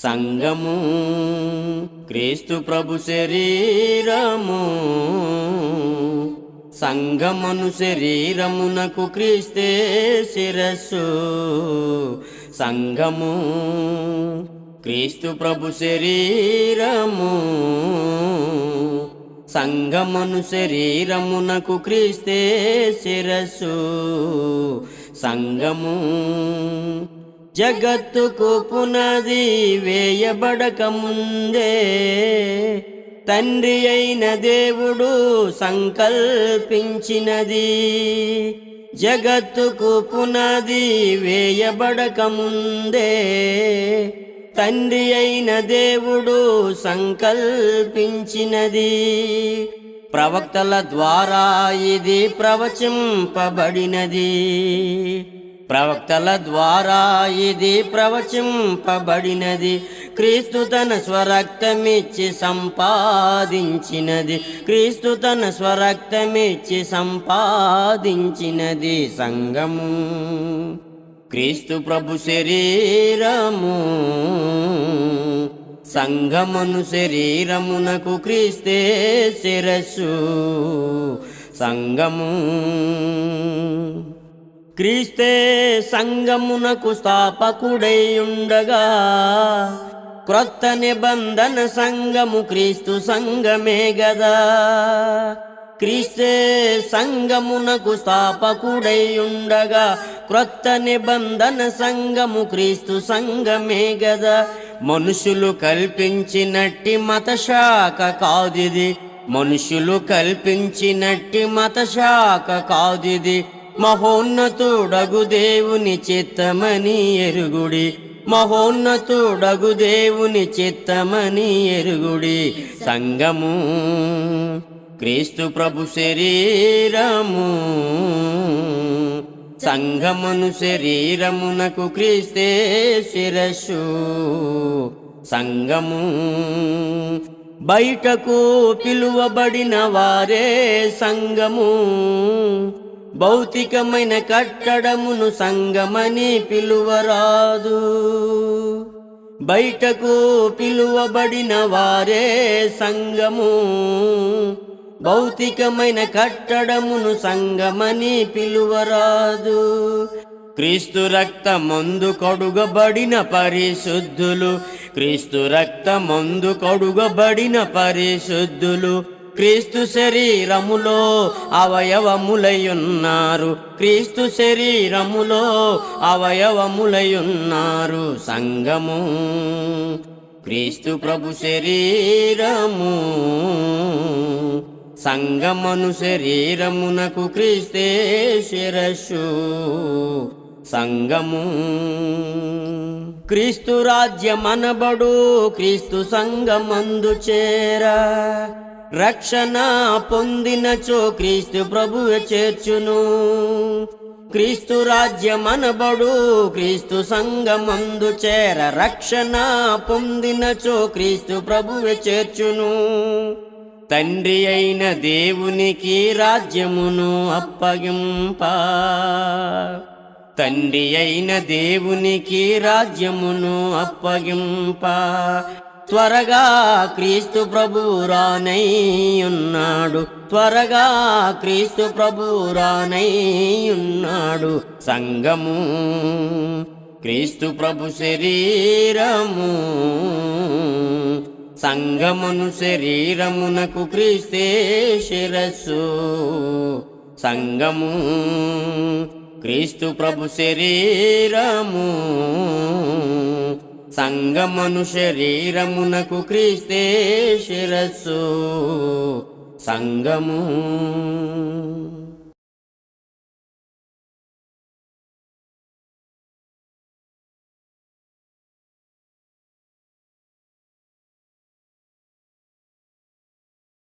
సంఘము క్రీస్తు ప్రభు శరీరము. సంఘమును శరీరమునకు క్రీస్తే శిరస్సు. సంఘము క్రీస్తు ప్రభు శరీరము. సంఘమును శరీరమునకు క్రీస్తే శిరస్సు. సంఘము జగత్తుకు పునాది వేయబడక ముందే తండ్రి అయిన దేవుడు సంకల్పించినది. జగత్తుకు పునాది వేయబడక ముందే తండ్రి అయిన దేవుడు సంకల్పించినది. ప్రవక్తల ద్వారా ఇది ప్రవచింపబడినది. ప్రవక్తల ద్వారా ఇది ప్రవచింపబడినది. క్రీస్తు తన స్వరక్తమిచ్చి సంపాదించినది. క్రీస్తు తన స్వరక్తమిచ్చి సంపాదించినది. సంఘము క్రీస్తు ప్రభు శరీరము. సంఘమును శరీరమునకు క్రీస్తే శిరస్సు. సంఘము క్రీస్తే సంఘమునకు స్థాపకుడై ఉండగా క్రొత్త నిబంధన సంఘము క్రీస్తు సంఘమే గదా. క్రీస్తే సంఘమునకు స్థాపకుడై ఉండగా క్రొత్త నిబంధన సంఘము క్రీస్తు సంఘమే గదా. మనుషులు కల్పించినట్టి మత శాఖ కాదిది. మనుషులు కల్పించినట్టి మత శాఖ కాదిది. మహోన్నతుడగు దేవుని చిత్తమని ఎరుగుడి. మహోన్నతుడగు దేవుని చిత్తమని ఎరుగుడి. సంఘము క్రీస్తు ప్రభు శరీరము. సంఘమును శరీరమునకు క్రీస్తే శిరస్సు. సంఘము బయటకు పిలువబడిన వారే సంఘము. భౌతికమైన కట్టడమును సంఘమని పిలువరాదు. బయటకు పిలువబడిన వారే సంఘము. భౌతికమైన కట్టడమును సంఘమని పిలువరాదు. క్రీస్తు రక్తమందు కడుగబడిన పరిశుద్ధులు. క్రీస్తు రక్తమందు కడుగబడిన పరిశుద్ధులు క్రీస్తు శరీరములో అవయవములయున్నారు. క్రీస్తు శరీరములో అవయవములయున్నారు. సంఘము క్రీస్తు ప్రభు శరీరము. సంఘమును శరీరమునకు క్రీస్తే శిరస్సు. సంఘము క్రీస్తు రాజ్యమనబడు క్రీస్తు సంఘమందు చేరా. రక్షణ పొందినచో క్రీస్తు ప్రభువే చేర్చును. క్రీస్తు రాజ్యమనబడు క్రీస్తు సంఘమందు చేర. రక్షణ పొందినచో క్రీస్తు ప్రభువే చేర్చును. తండ్రి అయిన దేవునికి రాజ్యమును అప్పగింప. తండ్రి అయిన దేవునికి రాజ్యమును అప్పగింప. త్వరగా క్రీస్తు ప్రభువు రానై ఉన్నాడు. త్వరగా క్రీస్తు ప్రభువు రానై ఉన్నాడు. సంఘము క్రీస్తు ప్రభు శరీరము. సంఘమును శరీరమునకు క్రీస్తే శిరస్సు. సంఘము క్రీస్తు ప్రభు శరీరము. సంఘమును శరీరమునకు క్రీస్తే శిరస్సు. సంఘము